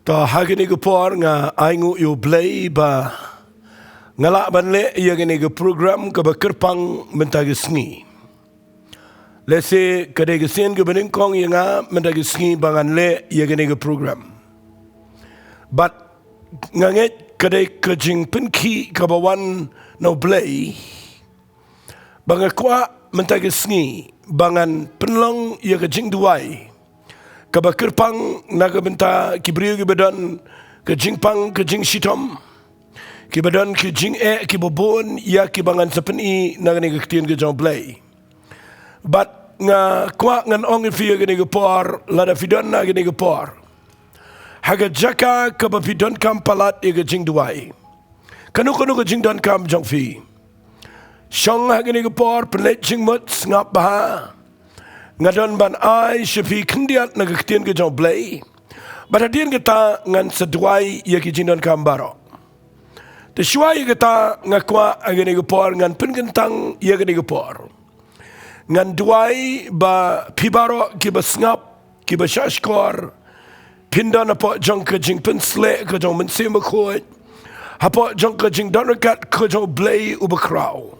Ta hagini gupor nga aingu yu blay ba ngala banle ya gini ke program ke Bakyrpang Bynta ke Sngi. Lese kade ke sen ke Nyngkong ya nga Bynta ke Sngi bangan le ya gini ke program. But nganget kade ke jing penki ke bawan no blay bangakwa Bynta ke Sngi bangan penlong ya ke Jingduwai Bakyrpang naga Bynta kibriu ki badan ke Jingpang ke Jing Shitom ki badan ke Jing ki bobon ya ki bangan sepeni naga ni ketien ke jong blay but nga kwa ngan ong fi ke ni por lada fidan naga ni por haga jaka ke bapidon kam palat ke Jingduwai kanu ke Jingdon kam jong fi shong haga ni por pelet jingmut ngap bah ngadon ban ai shepi kendiat naga ketien ke jong blay badadien kita ngan sedwai ya ki Jingdon kambaro te shwai kita ngakwa agene ke por ngan penkentang ya gene ke por ngan duai ba pibaro ki basngap ki bashashkor pindan apa jong ke jing pensle ke jong mensema khoi apa jong ke jing donakat ke jong blay ubakrau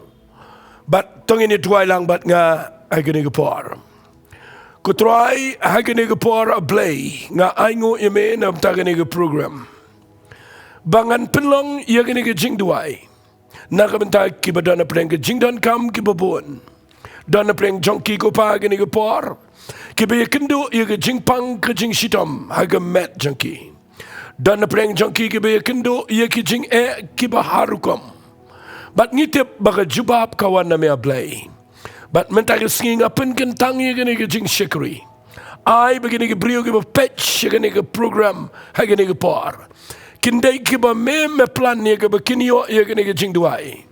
bat tongini duai lang bat nga agene ke por Kutrai hagene ke por a blay nga aingo ime nam tagane ke program. Bangan penlong ia gene ke Jingduwai. Naga Bynta ki badana preng ke Jingdon kam ki babon. Dana preng jongki ko pa gene ke por. Ki be kendo ia ke Jingpang ke Jing Shitom haga met jongki. Dana preng jongki ki be kendo ia ki Jing ki baharukom. Bat ngitip baga jubab kawan na me a blay. But Bynta ke Sngi ngapen kentang ya gini ke Jing Shikri. Ai begini ke brio ke patch ya gini ke program ha gini ke por. Kindai ke ba me plan ya ke bakinyo ya gini ke Jingduwai.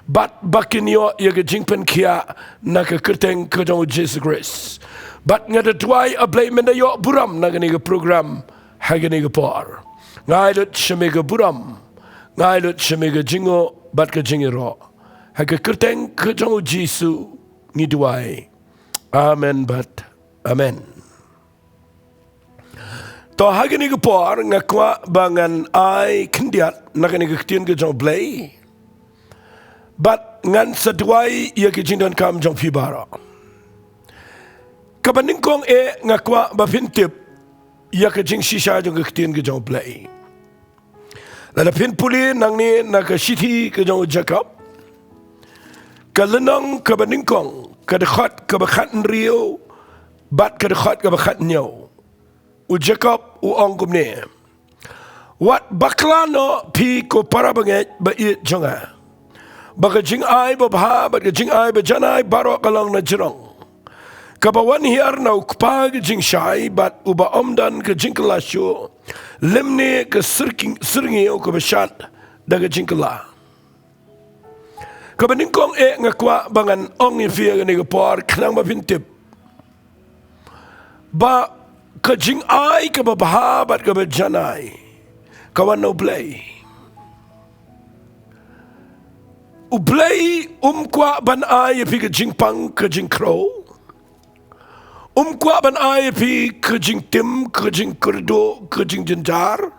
But bakinyo ya ke Jingpen kia na ke kerteng ke jong Jesus Christ. But ngada tuai a blay menda yo buram na gini ke program ha gini ke por. Ngai lut sheme ke buram. Ngai lut sheme ke jingo bat ke jingiro. Ha ke kerteng ke jong Jesus ni duai. Amen but amen. To hagini ke por ngakwa bangan ai kendiat nakani ke ketien ke jong blay. But ngan seduai ia ke Jingdon kam jong pibara. Kaban Nyngkong ngakwa bapintip ia ke Jing shisha jong ke ketien ke jong blay. Lada pin puli nang ni nak shiti ke jong Jacob. Kalenong ke Nyngkong kadekhat ke bakhat rio bat kadekhat ke bakhat nyau u Jacob u ongkum ne wat baklano pi ko para banget ba it jonga baga jing ai ba bha ba jing ai ba janai baro kalong na jirong kabawan hiar na ukpa ke jing shai bat u ba omdan ke jing kelasyo lemne ke sirngi u ke beshat daga jing kelah Kaban Nyngkong ngakwa bangan ong ifia gani ke por kenang bapintip. Ba ke jing ai ke bahabat ke janai. Kawan no blay. U blay kwa ban ai pi ke Jingpang ke jing crow. Kwa ban ai pi ke jing tim ke jing kurdo ke jing jenjar.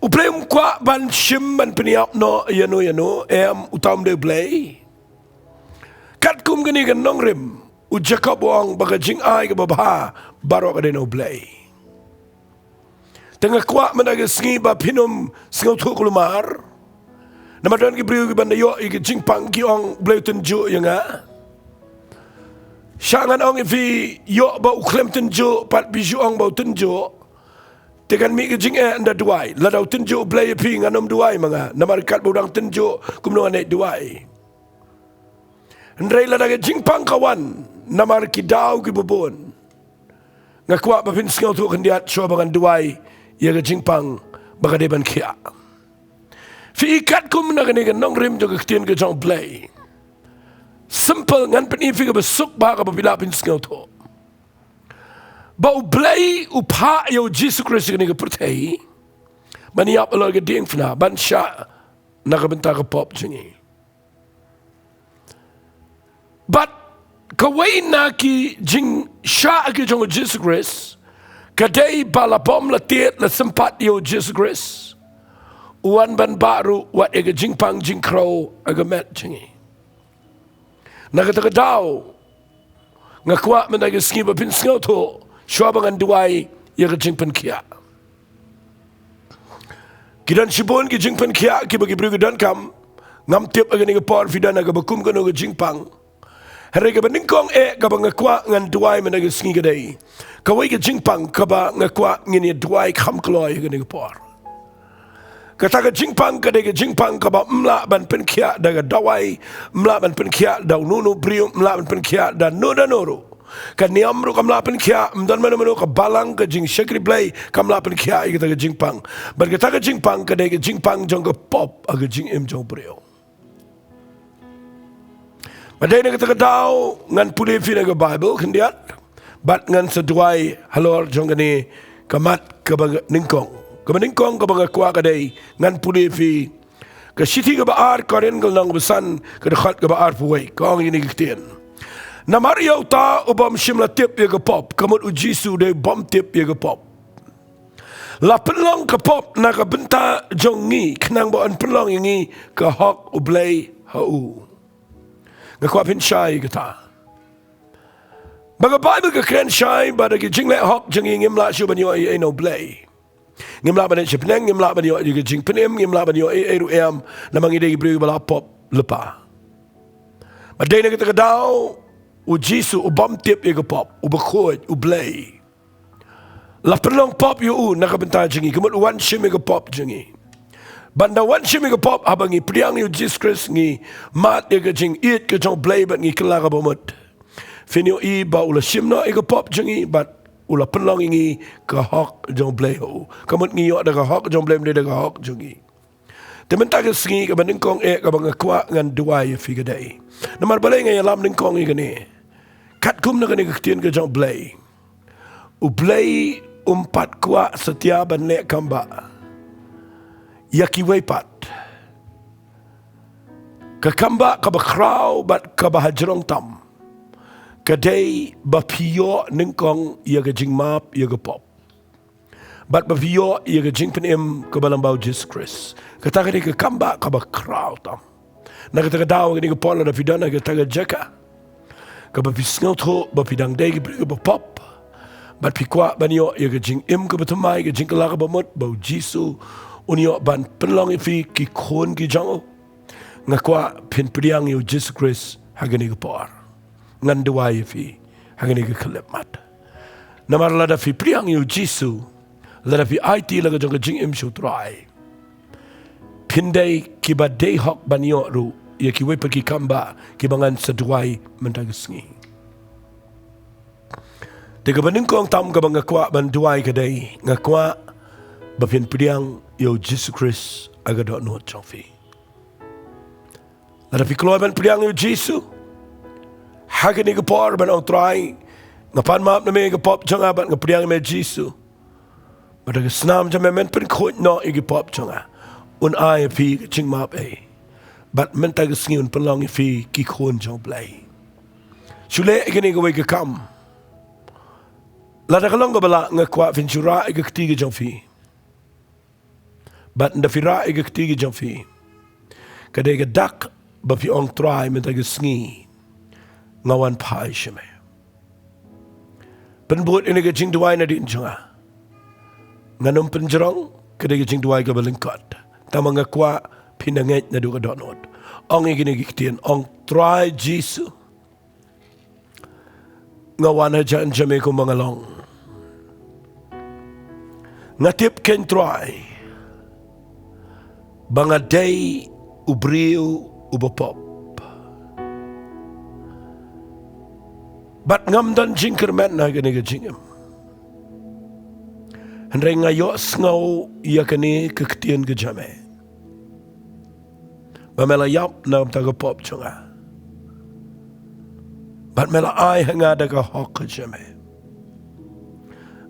Uplay kwa ban shim ban peniap no yano utam de blay. Kat kum gani kan nongrim u Jacob wang baga jing ai ke babha barok ade no blay. Tengah kwa menaga Sngi ba pinum sengau tu kulumar. Namadan ki briu ki banda yo ke Jingpang ki ong blay tenju yanga. Syangan ong ifi yo ba uklem tenju pat biju ong ba tenju. Tekan mi ke Jing anda duai ladau tenju blay pi nganom duai manga namar kat budang tenju kumno anek duai ndrei lada ke Jingpang kawan namar ki dau ki bobon ngakwa bapin sngau tu kendiat sho bangan duai ya ke Jingpang bagadeban kia fi ikat kum na ke nongrim jo ke ketien ke jong blay simple ngan pen ifi ke besuk ba ka babila pin sngau tu Bau blay upha yo Jesus Christ ni ke pertai. Maniap alor ke ding fna ban sha naga Bynta ke pop jingi. But kawai na ki jing sha ke jong Jesus Christ Kadai balapom latiet la sempat yo Jesus Christ. Uan ban baru wat ega jingpang jingkro agamet jingi. Nagatagadaw ngakwa menaga Sngi bapin sngoto swabangan duai yaga jingpan kia. Kidan sibon ki jingpan kia ki bagi brigadan kam ngam tiap aga ni por fidan aga bakum kano ga jingpang. Harega Nyngkong ka ngakwa ngan duai menaga Sngi kadai. Kawai ka jingpang kaba ngakwa ngini duai kham kloy ga ni por. Kata ka jingpang kadai ka jingpang kaba mla ban pen kia daga dawai mla ban pen kia da nunu brio mla ban pen kia da noda noro. Ka niamru kam la pen kia mdan mano ka balang ka jing shakri play kam la pen kia ka jingpang. Bar kata ka jingpang kadai ka jingpang jong ka pop aga jing im jong brio. Madai na katagadaw ngan puli fina ka Bible kandiat bat ngan sa duai halor jong gani kamat kabang Nyngkong Nyngkong kabang akwa kadai ngan puli fi ka siti ka baar karin kal nang besan ka dekat ka baar puway ka ang ini kitian na mariaw ta ubam shimla tip ya ka pop kamut ujisu de bom tip ya ka pop la penlong ka pop na ka Bynta jong ngi kenang baan penlong ngi ka hok ublay hau ngakwa pin syai kata. Baga Bible ka kren syai bada ki jing le hok jing ngimla syu banyo ai no blay. Ngimla ban syu peneng ngimla banyo ki jing penem ngimla banyo ai ru em namang ide bri bala pop lepa. Badai na kita daw u jisu u bom tip ye ka pop u bakhoj u blay. La perlong pop yu u nakabenta jingi kemut wan shim ka pop jingi. Banda wan shimi ka pop abangi priang yu Jesus Christ ngi mat ye ka jing it ka jong blay bat ngi kala ka bomot. Finyo I ba ula shimna ye ka pop jingi bat ula penlong ngi ka hok jong blay ho. Kamut ngi yo da ka hok jong blay mde da ka hok jingi. Temen ta ka Sngi ka Nyngkong ka bang kwa ngan duai fi ka dai. Namar balay nga yalam Nyngkong i gani. Kat kum na gani ka ktien ka jong blay. U blay umpat kwa setia ban le kamba. Yaki wepat kakamba kabakraw bat kabahajrong tam kadai bapiyo Nyngkong yaga jing map yaga pop bat bapiyo yaga jing penem kabalambau Jesus Christ kata kadi kakamba kabakraw tam nakata daw ni kapon na fidana kata jaka kabapisngot ho bapidang day gibri pop bat pikwa banyo yaga jing im kabatamay yaga jing kalaka bamot bau jisu unyo ban penlong fi ki khon ki jango ngakwa pin priang yu Jesus Christ hagani ka por ngan duai fi hagani ka kalemat namar lada fi priang yu Jesus lada fi IT laga jong jing im shu trai pindai ki ba dei hok ban yo ru ya ki we ki kamba ki bangan sa duai mentag Sngi de ka Nyngkong tam ka bang ngakwa ban duai ka dei ngakwa bapin priang yo Jesus Christ aga do no chofi la fi kloy ban priang yo Jesus hagani ka por ban on try ngapan map na me ka pop changa ban nga priang me Jesus badaga snam jame men pen khoj no igi pop changa un ai fi ching map e bat men tag Sngi un pelong fi ki khon jong blai chule igani ka we ka kam la da kalong bala nga kwa fin chura igi kti jong fi bat nda fira ega ktigi jong fi kadega dak ba fi ong try men tag Sngi ngawan pai shime penbut iniga Jingduwai na din jonga nganum penjrong kadega Jingduwai ka balingkot tamanga kwa pinanget na duka donot ong igini giktien ong try Jesus ngawan hajan jame ko mga long ngatip ken try banga day ubriu ubapop bat ngam dan jingkermen na gani ga jingem Henry ngayo sngaw iya kani kektien ga jame bamela yap na taga pop chunga bat mela ai hanga daga hok ga jame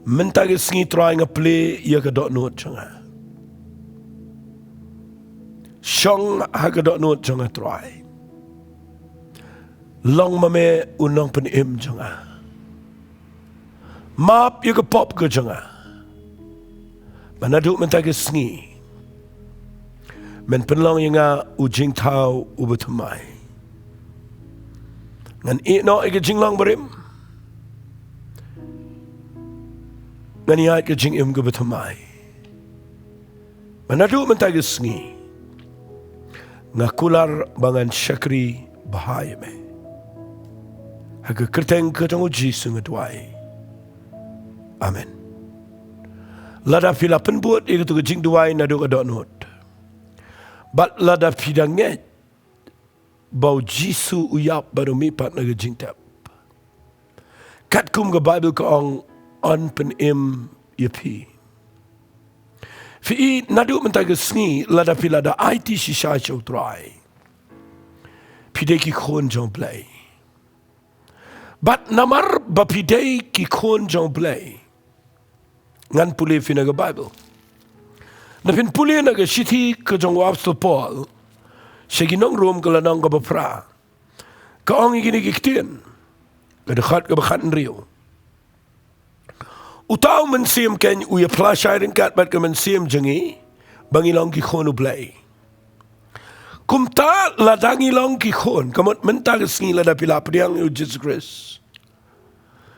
mentagi Sngi try nga play iya ga dot note chunga Shong hagadot no jonga try. Long mame unong pen im jonga. Map ya ke pop ke janga. Manaduk mentah ke Sngi. Men penlong yang ujing tau ubetumai. Ngan ikno ke jinglang berim. Ngan iat ke jing im ke betumai. Manaduk mentah ke Sngi. Ngakular bangan syakri bahaya me. Haga kerteng ke tang uji sungatwai. Amen. Lada pila penbuat iku tu Jingduwai naduk adok not. Bat lada pidanget bau jisu uyap baru mipat naga jingtap. Kat kum ke Bible ke ong on pen im yepi. Fi naduk mentaga Sngi lada pila da IT shisha Sohthri. Pidei ki khon jong play. Bat namar bapidei ki khon jong play. Ngan pulih fina ke Bible. Napin pulih naga Shiti ke jong Apostol Paul. Segi Nongrum ke lanang ke bapra. Ke ong igini kiktian. Ke dekat ke bakan rio. Utau mensim ken uya pelasai ringkat bat ke mensim jengi. Bangilong ki khon ublay. Kumta ladangi long ki khon. Kamot mentah ke Sngi lada pila pediang u Jesus Christ.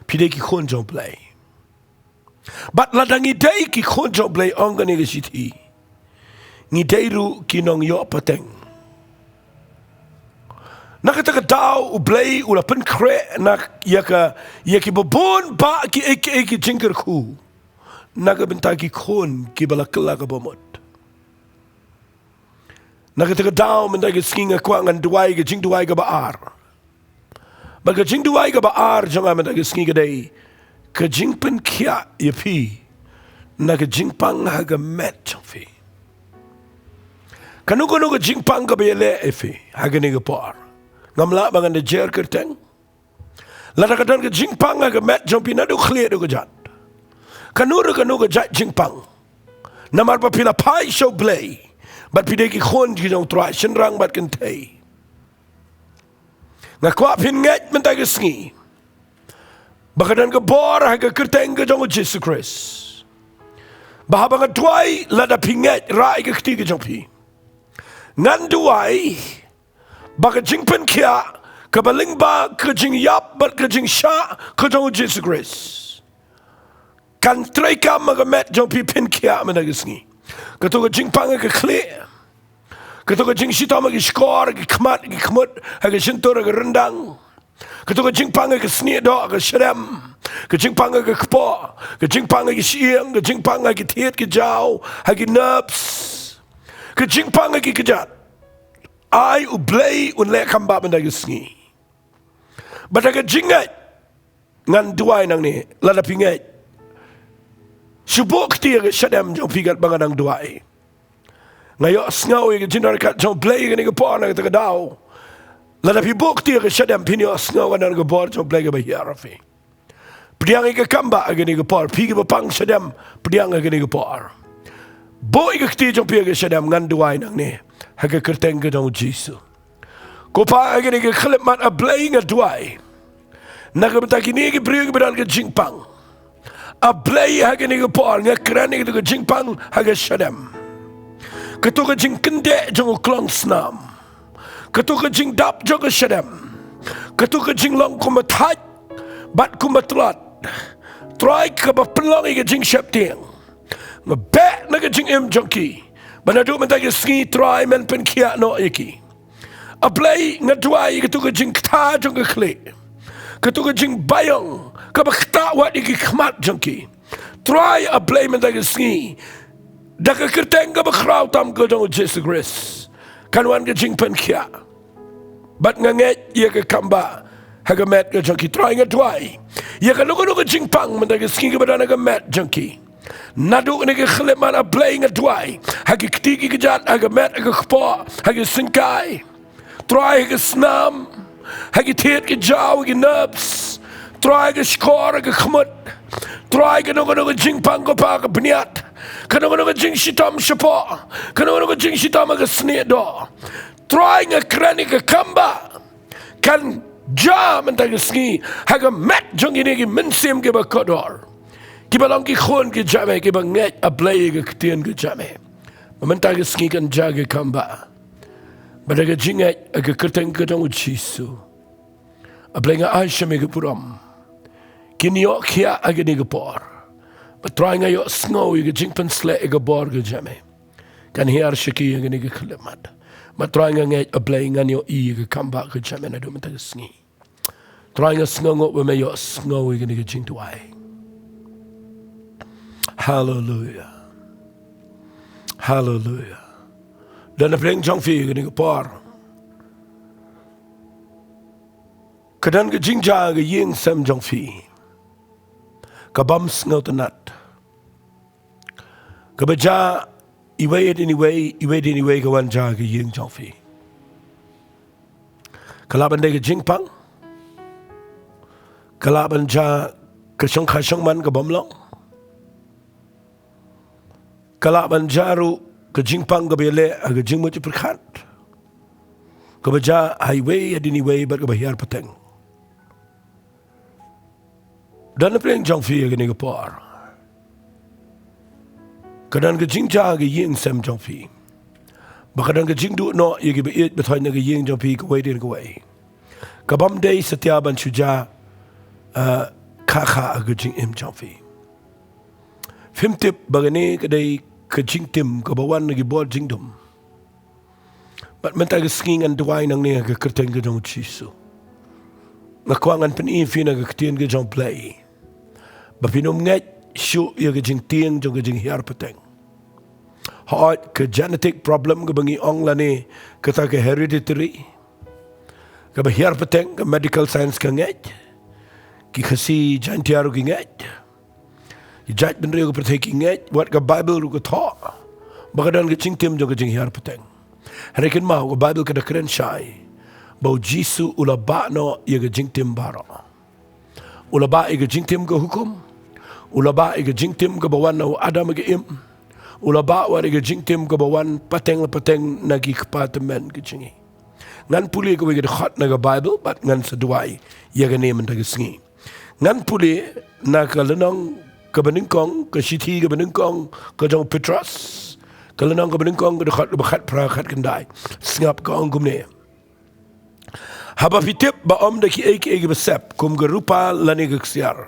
Pidei ki khon jong play. Bat ladangi day ki khon jong play ong gani ke Shiti. Ngi day ru ki nong yo pateng. Nakata daw ublay ula pen kre nak yaka babon ba ki eki jingker ku. Naga benta ki khon ki balakala ka bomot. Nakata daw menda ki Sngi kwa ngan duwai ke Jingduwai ka baar. Baga Jingduwai ka baar janga menda ki Sngi ka day. Ke jingpen kia yepi. Naga jingpang haga met jangfi. Kanu ke jingpang ka bayale efi haga ni ka par. Ngamla bangan de jer kerteng. Lada kadan ke jingpang aga met jompi nadu clear do kejat. Kanu ke jat jingpang. Namar pa pila pai show play. Bat pide ki khon ki jong trai shenrang bat kentei. Ngakwa pin nget mentay ke Sngi. Bakadan ke bor haga kerteng ke jong Jesus Christ. Bahaba nga duwai lada pinget rai ke keti ke jompi. Ngan duwai baka jingpen kia kabaling ba ke jing yap bat ke jing sha ke jong Jesus Christ. Kan treka magamet jompi pin kia menagi Sngi. Ketu ke jing pang ke clear. Ketu ke jing Shitom ke skor ke kmat ke kmut haga shentur ke rendang. Ketu ke jing pang ke Sngi do ke shrem. Ke jing pang ke kpo. Ke jing pang ke siang. Ke jing pang ke tiet ke jau. Hagi nerves. Ke jing pang ke kejat. Ai ublay unlek kamba mendagi Sngi. Badaga jingat ngan duai nang ni lada pingat. Subuk dia ke syadam jong pigat bangadang duai. Ngayo sngau ke jinar kat jong play ke ni ke por na ke daw. Lada pibuk dia ke syadam pinyo sngau kan ke bor jong play ke bahiarafi. Pediang ke kamba ke ni ke por pi ke bapang syadam pediang ke ni ke por. Boy ke kti jong pi ke syadam ngan duai nang ni. Haga kerteng ke jong Jisu. Kopa ke ni ke khlep mat a play ke duai. Naga betaki ni ke brio ke bedan ke jingpang. A play haga ni ke por ngakran ni ke jingpang haga syadam. Ketu ke jing kende jong klong snam. Ketu ke jing dap jong ke syadam. Ketu ke jing long kumatat bat kumatlat. Try ke bapelong ke jing syapting. Ngebek na ke jing im jongki. Banadu mentagi Sngi try men pen kia no iki. A play ngadwai ketu ke jing kta jong ke klik. Ketu ke jing bayong ke bakta wat iki kmat jongki. Try a play mentagi Sngi. Dak ke kerteng ke bakrau tam ke jong Jesus Christ. Kanwan ke jing pen kia. Bat nganget ia ke kamba. Haga met ke jongki try ngadwai. Ia ke nuku ke jing pang mentagi Sngi ke badan haga met jongki. Naduk ni ke khlep man a play ngadwai. Hagi ketiki kejat haga met haga kpo haga singkai. Try haga snam. Hagi tiet ke jau hagi nerves. Try haga skor haga kmut. Try ke nuku jing pang ko pa haga bniat. Ke nuku jing Shitom shapo. Ke nuku jing Shitom haga snit do. Try ngakran ke kamba. Kan Ja mentang Sngi haga mat jong ini ki mensim ke bakodor. Ki Balang ki khon ki jame ki banget ablay ke ketien ke jame. Mentang Sngi kan jaga kamba. Badaga jingat aga kerteng ke dong Jisu. Ablay nga Aisha me ke puram. Kini yok kia aga ni ke por. Batrai nga yok snow ke jingpen sle ke bor ke jame. Kan hiar shiki aga ni ke kelemat. Batrai nga ngat ablay nga yo I ke kamba ke jame na do mentang Sngi. Try nga sngongot with me yo sngo we gonna get Jingduwai. Hallelujah. Hallelujah. Dan na playing jong fi gonna get par. Kadan ga jingja ga ying sam jong fi. Kabam sngo tanat. Kabaja iway anyway ga wan ja ga ying jong fi. Kalaban de ga jingpang. Kalaban ja kesyong kasyong man ke bomlong. Kalaban jaru ke jingpang ke bele ke jingmu ci perkat. Ke baja highway adini way ber ke bahar peteng. Dan apa yang jong fi ke ni ke par. Kadang ke jingja ke ying sem jong fi. Bakadang ke jingdu no ye ke beit bethoy na ke ying jong fi ke way dir ke way. Kabam day setiaban suja kaka aga jing im jong fi. Fim tip bagane kadai ke jing tim ke bawan lagi bol jing dum. Bat mentag sking an duai nang ni aga kerteng ke jong Jisu. Ngakwangan pen i fi na ke ketien ke jong play. Bapinom ngat syu ya ke jing tieng jong ke jing hiar peteng. Hot ke genetic problem ke bangi ong lani kata ke hereditary. Ke hiar peteng ke medical science ke ngat. Ki kasi Jaintia ru ingat. Ki jat ben ru pertek ingat buat ke Bible ru ke tha. Bagadan ke cingtim jo ke jing hiar peteng. Harikin mau ke Bible ke da keren syai. Bau Jisu ula ba no ye ke jingtim baro. Ula ba ye ke jingtim ke hukum. Ula ba ye ke jingtim ke bawan no Adam ke im. Ula ba wa ye ke jingtim ke bawan pateng nagi kepatemen ke jingi. Ngan puli ke we ke khat na ke Bible bat ngan seduai ye ke nem ta ke Sngi. Ngan puli na ka lenong ka Nyngkong ka Shiti ka Nyngkong ka jong Petras ka lenong ka Nyngkong ka khat pra khat kendai ngap ka ong gumne haba fitip ba om de ki ek besep kum ga rupa lani ga ksiar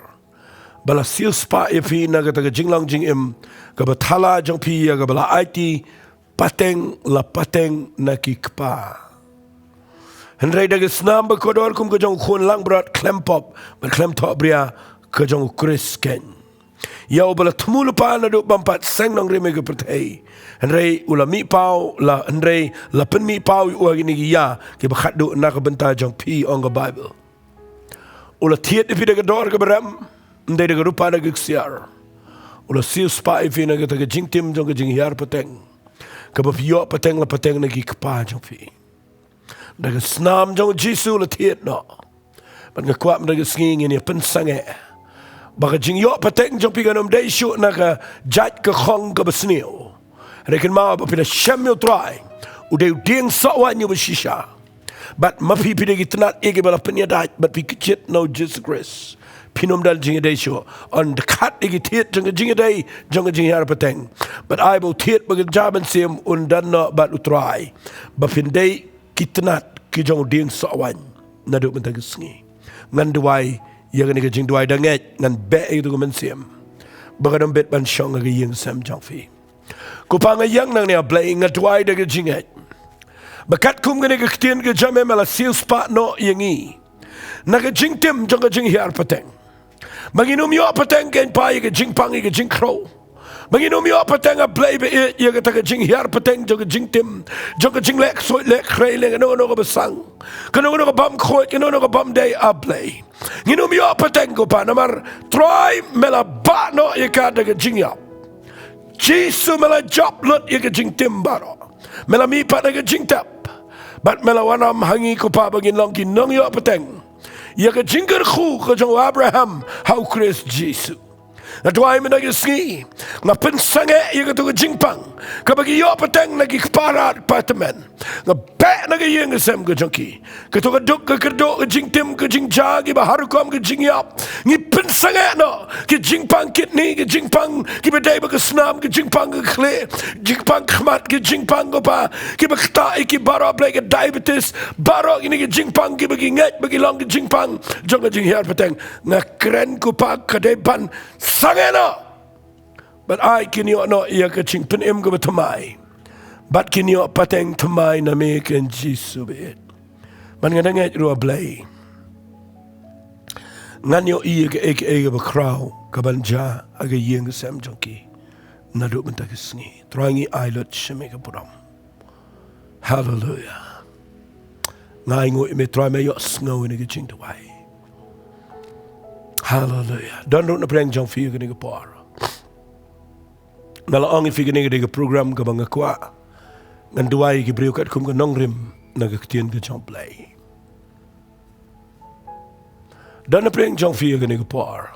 bala sil spa e fi na ga ta jinglong jing im ka bathala jong pi ga bala IT pateng na ki kpa. Henry daga snam ba kodor kum ke jong khun lang brat klempop ba klemptop bria ke jong Chris ken. Ya bala tmulu pa na do bampat seng nong reme ke pertai. Henry ula mi pau la Henry la pen mi pau u gini ya ke bakhat do na ke Bynta jong pi on the Bible. Ula tiet ifi daga dor ke beram ndai daga rupa daga ksiar. Ula siu spa ifi na ke jingtim jong ke jinghiar peteng. Ke bapio peteng la peteng na ki kpa jong pi. Daga snam jong Jisu la tiet no. Bat ngakwap daga Sngi ni pen sange. Baka jing yo pateng jong piganom day shoot na ka jat ka khong ka basneo. Rekin ma ba pila shamyo try. Uday ding sawan yo bashisha. Bat mapi pida gitnat ege bala penyadat bat pi kicit no Jesus Christ. Pinom dal jing day show on the cut ege tiet jong day jong jing har pateng. But I will tiet baga jaban sim undan no bat utry. Ba pin day kitnat ki jong ding sawan na do mentang Sngi ngan duai ya ga ni Jingduwai danget ngan be itu ko mensiam bagadam bet ban shong ga yeng sam jong fi ko pa nga yang nang ne blai ngat duai de ga jinget bakat kum ga ni ga ktien ga jame mala sil spa no yengi na ga jingtim jong ga jing hiar pateng manginum yo pateng ken pa ga jingpang ga jingkro manginum yo pateng a blai be ye ga ta ga jing hiar pateng jong ga jingtim jong ga jinglek so lek khrei le no ga basang kano ga bam khoi kano ga bam day a blai nginum yo pateng ko pa namar try mela ba no ye ka da ga jingyap Jisu mela job lot ye ga jingtim baro mela mi pa da ga jingtap bat mela wanam hangi ko pa bagin long kin nong yo pateng ye ga jingger khu ko jong Abraham how Chris Jisu Ngadwai menagi Sngi. Ngapen sange ia katu ke Jingpang. Kabagi yo peteng lagi kepara apartemen. Ngabek nagi ia ngesem ke jongki. Katu ke duk ke keduk ke Jingtim ke Jingja ke Baharukom ke Jingiap. Ngipen sange no. Ke Jingpang kitni ke Jingpang ke bedai ke senam ke Jingpang ke kle. Jingpang khmat ke Jingpang ke pa. Ke bektai ke baro blai ke diabetes. Baro ini ke Jingpang ke bagi nget bagi long ke Jingpang. Jong ke Jinghiar peteng. Ngakren ku pa kadepan sangena. But I kinyo no iya ke ching penim ke betamai. But kinyo pateng tamai na me ken jisu bet. Man ngananget rua blay. Nganyo iya ke eke bakrau ke banja aga yeng sem jongki. Naduk benta ke Sngi. Terangi ailot sheme ke buram. Hallelujah. Ngai ngu ime try me yok snow ini ke Jingduwai. Hallelujah. Don't na preng jong fiyo ke ni ke par. Nalaong ifi gini ke program ke bang akwa ngan duai ke brio kat kum ke Nongrim na ke ketien ke jong play. Dan na preng jong fiyo ke ni ke par.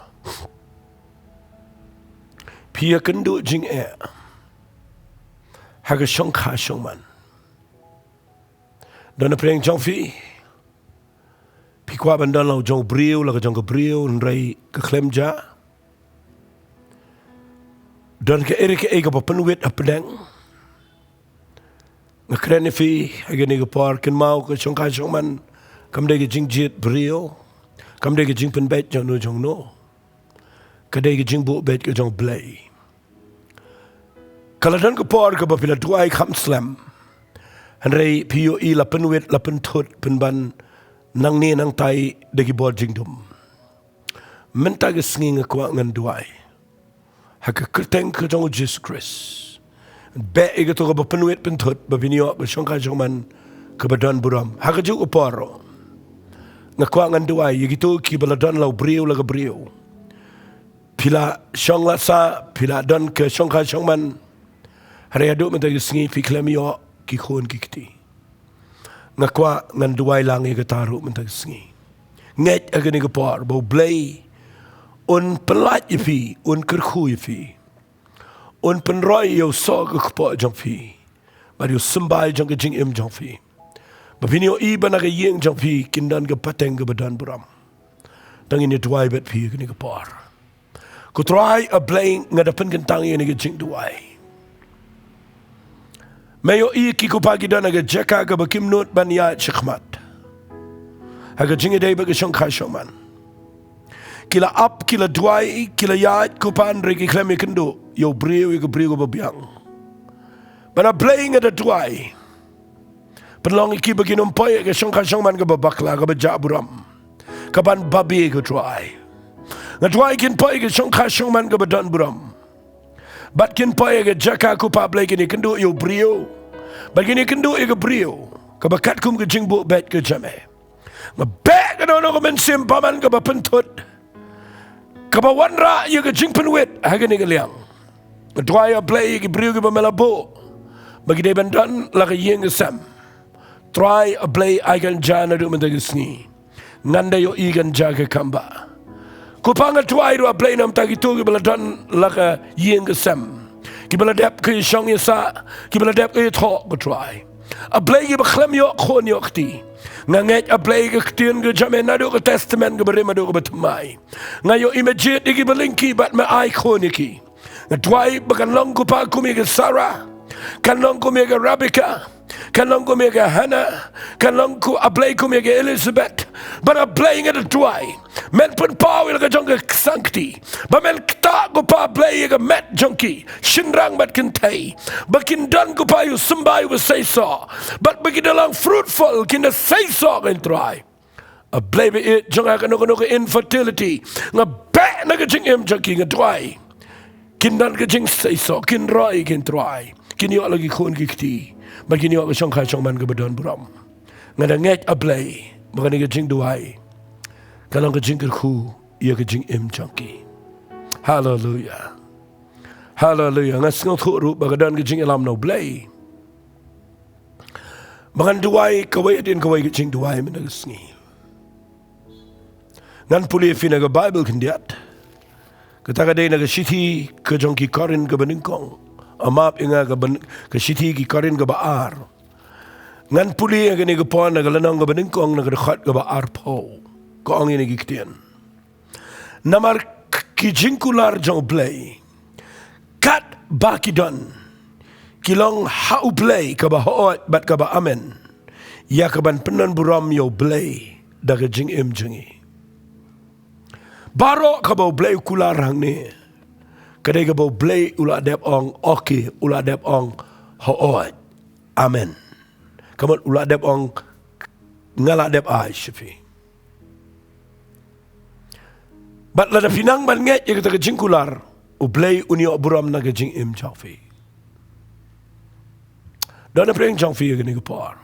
Pia kendu jing ha ke shong kha shong man. Dan na preng jong fi pi kwa bandan lau jong brio la ke jong ke brio nrai ke klemja. Dan ke ere ke ega papenuit apedeng. Ngakren fi agani ke par ken mau ke chongkai chongman kamde ke jingjit brio kamde ke jingpen bet jong no kade ke jingbu bet ke jong blay. Kalau dan ke par ke bapila duai Counselling hanrei pio I la penuit la pentut penban nang ni nang tai degi bor Jingdom. Menta ke Sngi ngakwa ngan duai. Haka kerteng ke jong Jesus Christ. Be ega to ke penuit pentut babinio ke shongka jongman ke badan buram. Haka juk uparo. Ngakwa ngan duai yigitu ki baladan lau brio la ke brio. Pila shong la sa pila dan ke shongka jongman. Hari aduk menta ke Sngi fi klemio ki khon ki kiti. Ngakwa ngan duai lang ega taru menta ke Sngi. Nget agani ke par bau blay. Un pelat ifi, un kerku ifi, un penroy yo so ke kpo jong fi, bari yo sembai jong ke jing im jong fi, bapini yo I bana ke yeng jong fi kindan ke pateng ke badan buram, tang ini duai bet fi ke ni ke par, ku try a blank ngadapen kentang ini ke Jingduwai, mayo I ki ku pagi dan ke jeka ke bakimnut ban ya chikmat, haga jingidai ba ke shong khai shongman. Kila up, kila duai, kila yad, kupan, regi klemi kendo, yo brio, yo brio babiang. Bana playing at a duai. Penlong iki bagi numpai ke shongka shongman ke babakla ke bejak buram. Kapan babi ke duai. Ngadwai kin pai ke shongka shongman ke badan buram. Bat kin pai ke jaka kupa play kini kendo yo brio. Bagini kendo yo ke brio. Kabakat kum ke jingbu bet ke jame. Ngabek ke dono ke mensim paman ke bapentut. Kabawan ra ye ke jing penwit hagani ke liang. Dwaya play ke brio ke bamelabo. Bagi de bandan la ke yeng sam. Try a play aigan jana du menda ke Sngi. Nganda yo igan jaga kamba. Kupanga try do a play nam tagi tu ke baladan la ke yeng sam. Ki baladap ke shong ye sa, ki baladap ke thok ke try. A play ke bakhlem yo khon yo khti. Nganget a play ke ktien ke jame nado ke testament ke berima do ke betamai. Ngayo imagine iki belingki bat me ai khoniki. Ngatwai bakan long ku pa ku mi ke Sarah. Kan long ku mi ke Rebecca. Kan long ku mi ke Khynnah. Kan long ku a play ku mi ke Elizabeth. But a playing at a twai. Men pun pa wil ke jong ke sankti. Ba men kta ku pa play ke met jonki. Shinrang bat kentai. Bakin dan ku pa yu sembai was say so. But bagi dalang fruitful kinda say so kan try. A play be it jong akan no infertility. Nga be na ke jing im jonki nga twai. Kin dan ke jing say so kin roi kin try. Kin yo lagi khon ki kti. Bagi yo ke shong khai shong man ke badan buram. Nga da nget a play. Bukan ke Jingduwai. Kalau ke jingkerku, ia ke jing im jangki. Hallelujah. Hallelujah. Ngas ngau thuk ru bagadan ke jing alam no blay. Bagan duai kawai din kawai ke Jingduwai menang Sngi. Ngan puli fina ke Bible kendiat. Kata kadai naga Shithi ke jongki korin ke Nyngkong. Amap inga ke Shithi ki korin ke Baar. Ngan puli yang ni ke pon naga lanang ke Nyngkong naga dekat ke Baar po. Ko ang ini kitian. Namar ki jingkular jong play. Kat bakidon. Kilong hau play ke bahoot bat ke ba amen. Ya ke ban penan buram yo play daga jing jengi. Baro ka bau blay kular hang ni. Kadai ka bau blay ula dep ong oke ula dep ong hoot. Amen. Kamu ula dep ong ngala dep ai shifi. Bat lada pinang ban nget ya kata kejing kular u blay unio buram na kejing jangfi. Dona preng jangfi ya gini kapar.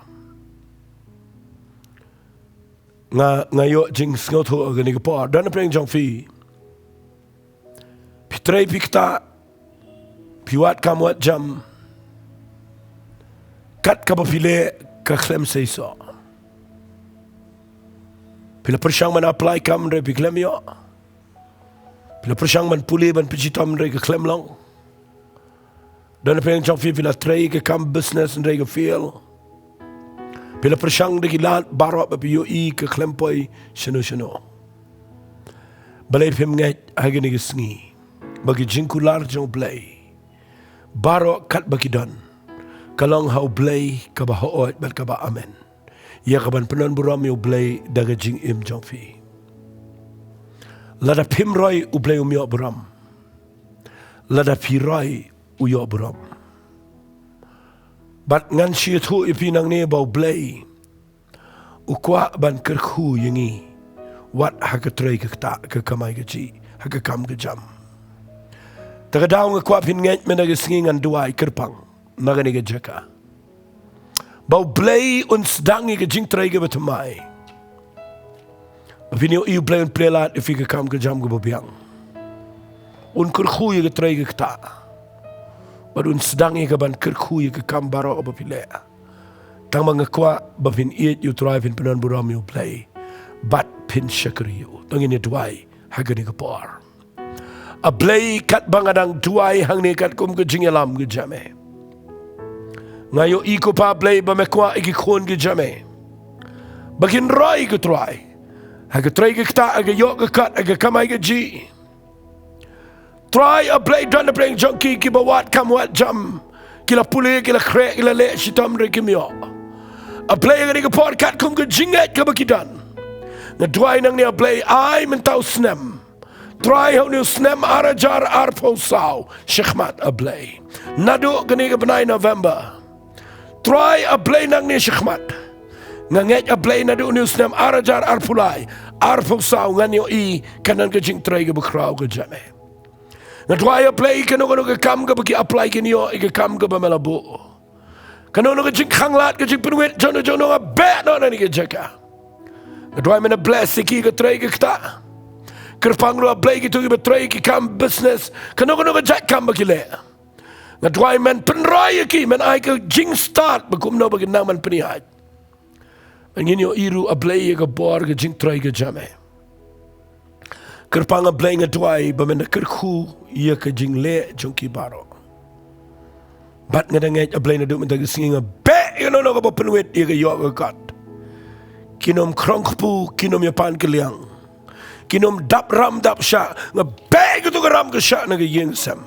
Ngayo jing sngoto gani kapar dan preng jangfi pitray pikta piwat kamwat jam kat kabafile ka klem seiso pila persyang man apply kam re piklem yo pila persyang man puli ban pijitam re ka klem long dan preng jangfi pila tray ka kam business re ka feel Bila persyang de kilat barok bapi yoi ke klempoi sheno. Balai pem nget hagi ni Sngi. Bagi jingkular jong blay. Barok kat bagi don. Kalong hau blay ka ba hoot bat ka ba amen. Ya kaban penon buram yo blay daga jing jong fi. Lada pim roy u blay umyo buram. Lada pi roy u yo buram. Bat ngan siatu ipinang ni bau blay. Ukwa ban kerku yengi. Wat haka tray ke ta ke kamai ke ji. Haka kam ke jam. Takadaw nga kwa pinget menagisngi ngan Jingduwai Bakyrpang. Nagani ke jaka. Bau blay unsdangi ke jing tray ke batamay. Bapinyo iu blay un prelat ifi ke kam ke jam ke babiang. Un kerku ye ke tray ke ta. Badun sedang ia ban kerku ia ke kambaro apa pilih. Tang mangakwa bapin iet you drive in penan buram you play. Bat pin syakri you. Tang ini Jowai hagani kapar. A play kat bangadang Jowai hang ni kat kum ke jingalam ke jame. Ngayo iko pa play bamekwa iki khon ke jame. Bakin roi ke try. Haga try ke kta aga yok ke kat aga kamai ke ji. Try a play done a playing junkie kiba wat kam wat jam kila puli kila krek kila le shitom re kimyo a play ngani ka podcast kum ke jinget ka bakidan na try nang ni a play I mentau snem try how new snem arajar arpo saw shikmat a play nadu gani ka benai November try a play nang ni shikmat nganget a play nadu new snem arajar arpulai arpo saw nganyo I kanan ka jing try ka bakraw ka jame Ngadwaya play kano ke kam ke bagi apply ke niyo ke kam ke bamelabu. Kano ke jing khanglat ke jing penuit jono nga bet no ni ke jaka. Ngadwaya mena bless ki ke tray ke kta. Kerpang ro play ke tu ke tray ke kam business. Kano ke jak kam bagi le. Ngadwaya men penroy ki men ai ke jing start bakum no bagi nang man penihat. Ngin yo iru a play ke bor ke jing tray ke jame. Kerpang blay ngadwai bamena kerku ia ke jing le jongki baro. Bat ngadanget a blay na duk mentagi singa be no ka penuit ia ke yok ke kat. Kinom krongpu kinom yapan keliang. Kinom dap ram dap sha ngabe ke tu ram ke sha na ke yeng sam.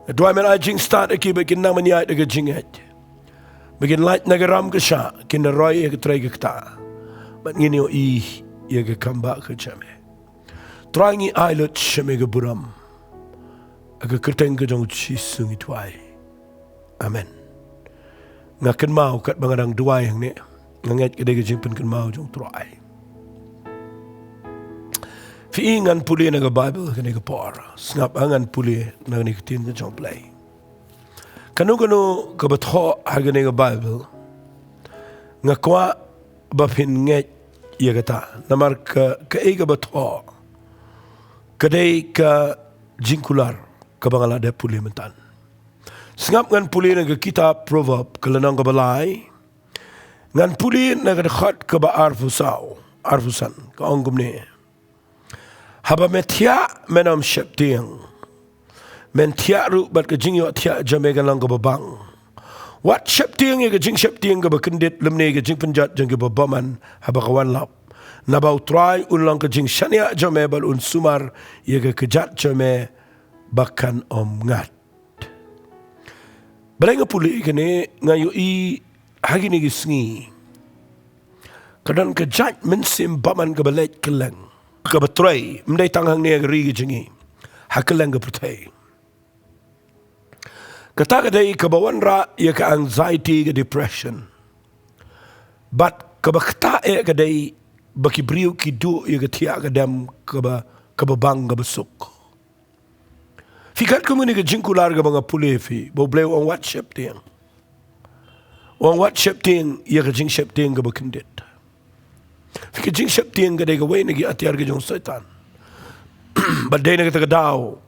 Ngadwai men jing start aki begin nang manyai ke jing het. Begin light na ke ram ke sha kin roy ia ke tray ke ta. Bat ngini o ia ke kamba ke jame. Trangi ailut shemega buram. Aga kerteng ke jong chisung itwai. Amen. Ngakan mau kat bangadang Jowai hang ni. Nganget ke dega jing pen kan mau jong trai. Fi ingan puli naga Bible ke nega por. Snap angan puli naga nega tin ke jong play. Kanu ke batho haga nega Bible. Ngakwa bapin nget iya kata. Namar ke ega batho. Kadai ka jingkular ka bangala de puli mentan. Sengap ngan puli na kitab proverb kalanang ka balai. Ngan puli na dekat ka ba arfusan ka anggum ni. haba metia menam sheptiang men tia ru bat ke jing yo tia jame galang ke babang wat sheptiang ye ke jing sheptiang ke bakendit lemne ke jing penjat jang ke babaman haba kawan lap nabau try ulang ke jing shania jame bal un sumar ye ke kejat jame bakan om ngat Balang puli kene ngayu I hagi ni Sngi. Kadang kejat mensim baman ke belet keleng. Ke betray mendai tanghang ni ri jingi. Hakeleng ke pertai. Kata kadai ke bawan ra ia ke anxiety ke depression. But ke bakta ia kadai baki briu ki du ia ke tia ke dam ke babang ke besuk. Fikat kumuni ke jingkular ke banga pulih fi, bo bleu on WhatsApp tiang. On WhatsApp tiang, ia ke jing shep tiang ke bakendit. Fikat jing shep tiang ke dai ke wei nagi atiar ke jong setan. Badai nagi tak dau.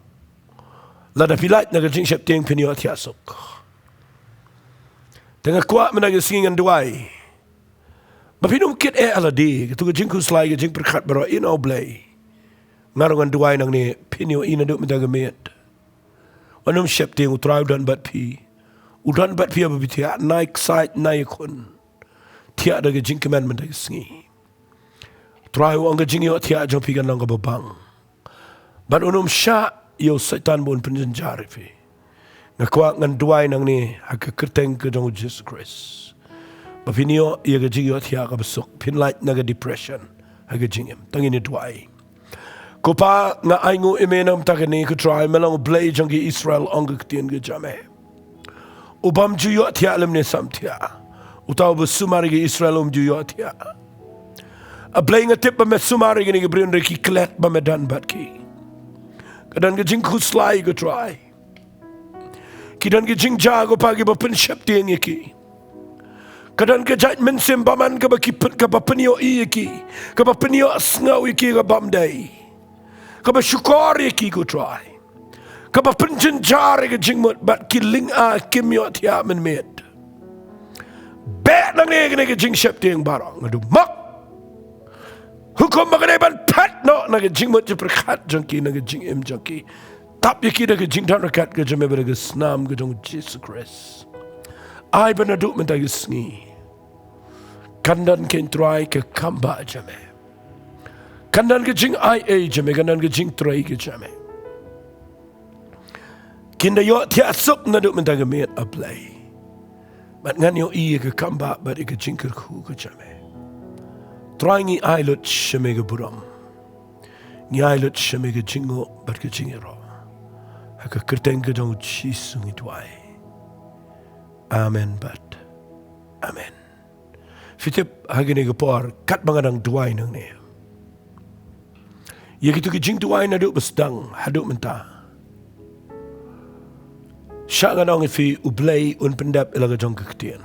Lada pilat nagi jing shep tiang pinio atiasuk. Tengah kuat menagi singan duai. Bapinum kit aladi, ke tu ke jingku selai ke jing perkat baro ino blay. Ngarongan duai nang ni pinio ina duk mendaga met. Anum shep tiang utrai udan bat pi. Udan bat pi apa bitia naik side naik kun. Tiak daga jing commandment daga Sngi. Trai uang ke jing yo tiak jom pi kan lang ke babang. Bat unum sya yo setan bon penjenjari fi. Ngakuak ngan duai nang ni haka kerteng ke jong Jesus Christ. Bapinio ia ke jing yo tiak ke besuk. Pin light naga depression. Haka jing im. Tangini duai. Kopa nga aingu imenam takani ko try melang blay jangi Israel angga ketien ke jame. Ubam juyo tia alam ne sam tia. Utaw besumari ke Israel juyo tia. A blay nga tip ba me sumari ke ni brion reki klet ba medan batki. Kadan ke jing kuslai ko try. Kidan ke jing jago pagi ba pen shep tiang yeki. Kadan ke jat mensim baman ke ba kipet ke ba penio yeki. Ke ba penio sngaw yeki ke bamday. Kaba syukar ki ku try. Kaba penjenjar ke jingmut bat kiling a kimyo tia men met. Bet nang ne ke jing shep tiang barang ngadu mak. Hukum bagane ban pat no na ke jingmut je perkat jangki na ke jing im jangki. Tap yaki da ke jing tan rakat ke jame ke snam ke jong Jesus Christ. Ai benaduk menta ke Sngi. Kandan ken try ke kamba jame. Kandan ke jing IA jame, kandan ke jing tray ke jame. Kinda yo tia suk na duk mentang met apply. But ngan yo I ke kamba but ke jing ke khu ke jame. Trying I lot shame ke buram. Ni I lot shame ke jingo but ke jingero. Haka kerteng ke jong chisung itwai. Amen but. Amen. Fitip hagini ke por kat bangadang duai nang ne. Ya gitu ke Jingduwai naduk besdang haduk mentah. Syak nganong ifi ublay un pendap ilaga jong keketian.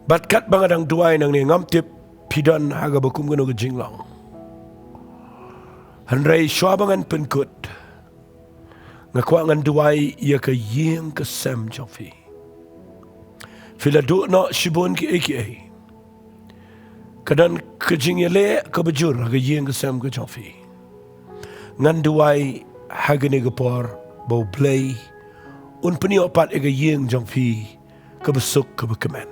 Bat kat bangadang duai nang ni ngamtip pidan haga bakum gano ke Jinglong. Hanrei swabangan penkut. Ngakuak ngan duai ia ke yeng ke sem jong fi. Fila duk no shibun ki eki Kadan ke Jingiasyllok ke bejur haga yeng ke sem ke jofi. Ngan duai haga ni ke por bau blay un peniopat ega yeng jofi ke besuk ke bekemen.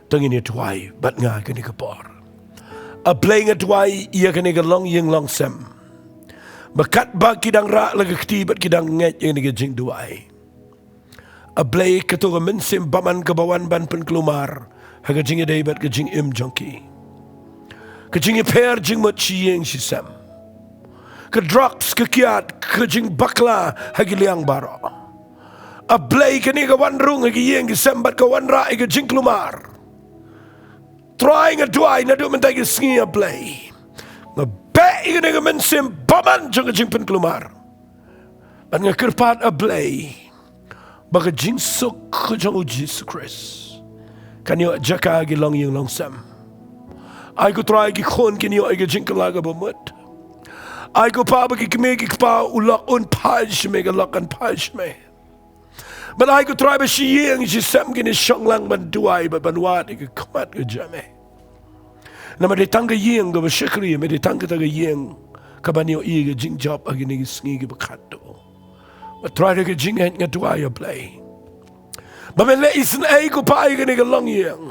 Tengini duai bat nga ke ni ke por. A blay nga duai ia ke ni ke long yeng long sem. Bekat ba kidang rak lagi keti bat kidang nget yang ni ke Jingduwai. A blay ke tu mensim baman ke bawan ban pen kelumar haga Jingiasyllok bat ke jing im jongki. Ke jing per jing mot chiyeng shisam. Ke drugs ke kiat ke jing bakla hagi liang baro. A blay ke ni ke wan rung hagi yeng ke sembat ke wan ra ke jing kelumar. Trying a duai na du mentai ke Sngi a blay. Ngabe ke ni ke mensim baman jang ke jing pen kelumar. An ngakerpat a blay. Baka jing suk ke jang Jesus Christ. Kan yo jaka hagi long yeng long sem. Ai ko try ki khon ki ni ai ke jing kalaga bomut. Ai ko pa ba ki me ki pa ulak un paj me ga lak an paj me. But ai ko try ba shi yeng shi sam ki ni shong lang ban duai ba ban wat ki kmat ke jame. Na ma de tang yeng go ba shikri me de tang ta yeng kabanyo i ke jing job agi ni sngi ke bakato ba try ke jing het nga tuai ya play ba men le isn ai ko pa ai ke ni ke long yang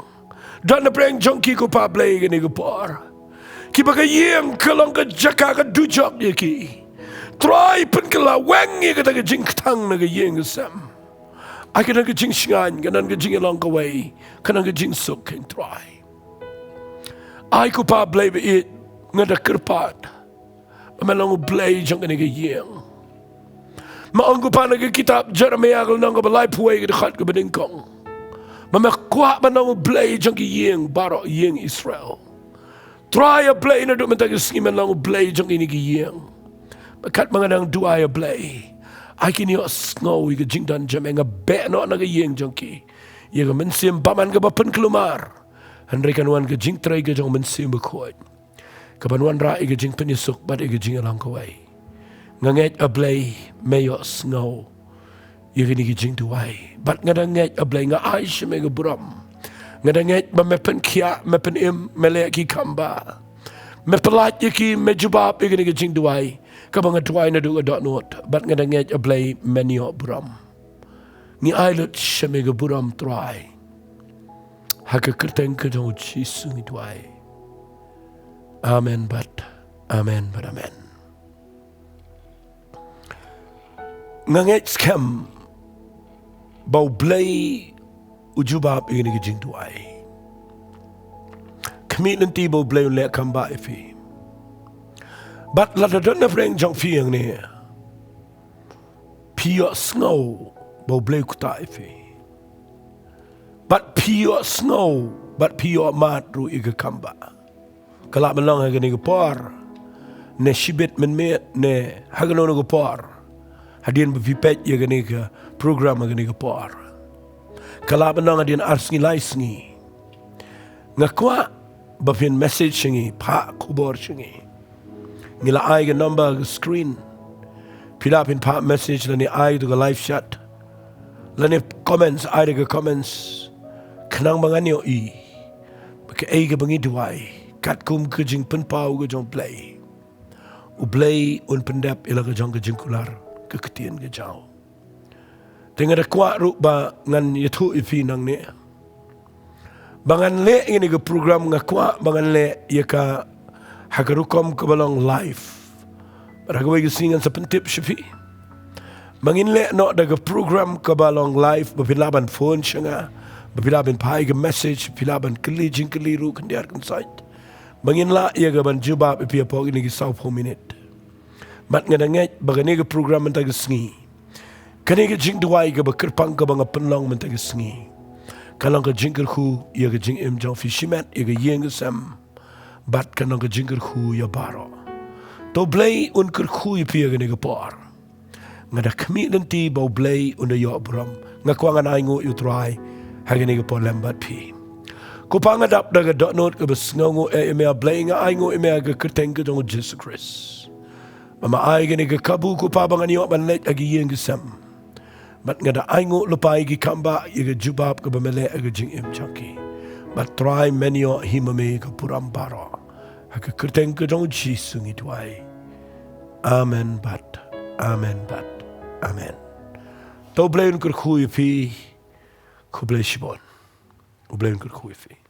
dan na preng jonki ko pa play ke ni ke por ki ba ke yang ke long ke jaka ke du job ye ki try pen ke la wang ye ke ta ke jing tang na ke yang sam ai ke na ke jing shingan ke nan ke jing along ke way ke nan ke jing sok ken try ai ko pa play be it ngada kerpat malang play jang ni ke yang ma ang ko pa na ke kitab Jeremiah ko nang ko balai puai ke khat ko Nyngkong ma kwa ba nang play jang ke yang baro yang Israel try a play na do menta ke skim nang play jang ni ke yang kat mangadang dua ya play ai kini snow ke jingdan jamenga be no na ke yang jang ki ye ke mensim paman ke bapen kelumar Henrikan wan ke jing trai ke jang mensim bekot kabanwan ra ke jing penisuk bat ke jing alang kawai nganget ablay mayo snow ye ke jing duai bat ngadanget ablay nga ai shme ke buram ngadanget ba mepen kia mepen im mele ki kamba mepelat ye ki mejubab ye ke jing duai kabang duai na du dot not bat ngadanget ablay menio buram ni ai lut shme ke buram try haka kerteng ke jong chi sungi duai amen but amen nganget scam bau blay ujubab ini ke jing duai kami nanti bau blay le kamba ifi but la don na freng jong fiang ni pio snow bau blay kuta ifi but pure snow, but pure mat ru iga kamba. Kalak melang haga ni gepor, ne shibit menmet ne haga no gepor. Hadian bevipet ya gani ke program haga ni gepor. Kalak melang hadian arsngi laisngi. Ngakwa bafin message shingi, pak kubor shingi. Ngila ai ga number ga screen. Pilapin pak message lani ai tu ga live chat. Lani comments ai ga comments. Kenang banganyo i baka ay ka bangi duwai kat kum ka jing penpau ka jong play u play un pendap ila ka jong kular ka ketien ka jaw tengah da kwa ru ba ngan yathu ifi nang ne bangan le ini ka program nga kwa bangan le ya ka hakarukom ka balong live baragaway ka singan sa pentip shifi mangin le no da ka program ka balong live bapilaban phone siya nga Bilaban pai ke message, bilaban keli jing keliru kendiar kensait. Bangin la ia ke ban jubab ipi apa ini ke 90 minit. Mat ngadanget bagani ke program mentag Sngi. Kani ke Jingduwai Bakyrpang ke banga penlong mentag Sngi. Kalang ke jingkerku ia ke jing im jong fishimet ia ke yeng ke sam. Bat kanang ke jingkerku ia baro. To blay un kerku ipi ia ke ni ke por. Ngada kami nanti bau blay un ya bram. Ngakwangan aingu utrai. Hagi ni ko lambat pi. Ko pangadap daga dot note ke besngongo eme blay nga aingo eme aga kerteng ke dong Jesus Christ. Mama ai gani ke kabu ko pabangan yo ban let agi yeng sam. Bat ngada aingo lupai gi kamba ye jubab ke bamele aga jing im chaki. But try many o himame ke puram baro. Hagi kerteng ke dong Jesus ngi tuai. Amen but amen. To blay un ker khui pi. Ku blij je bon. Hoe blijven we goed?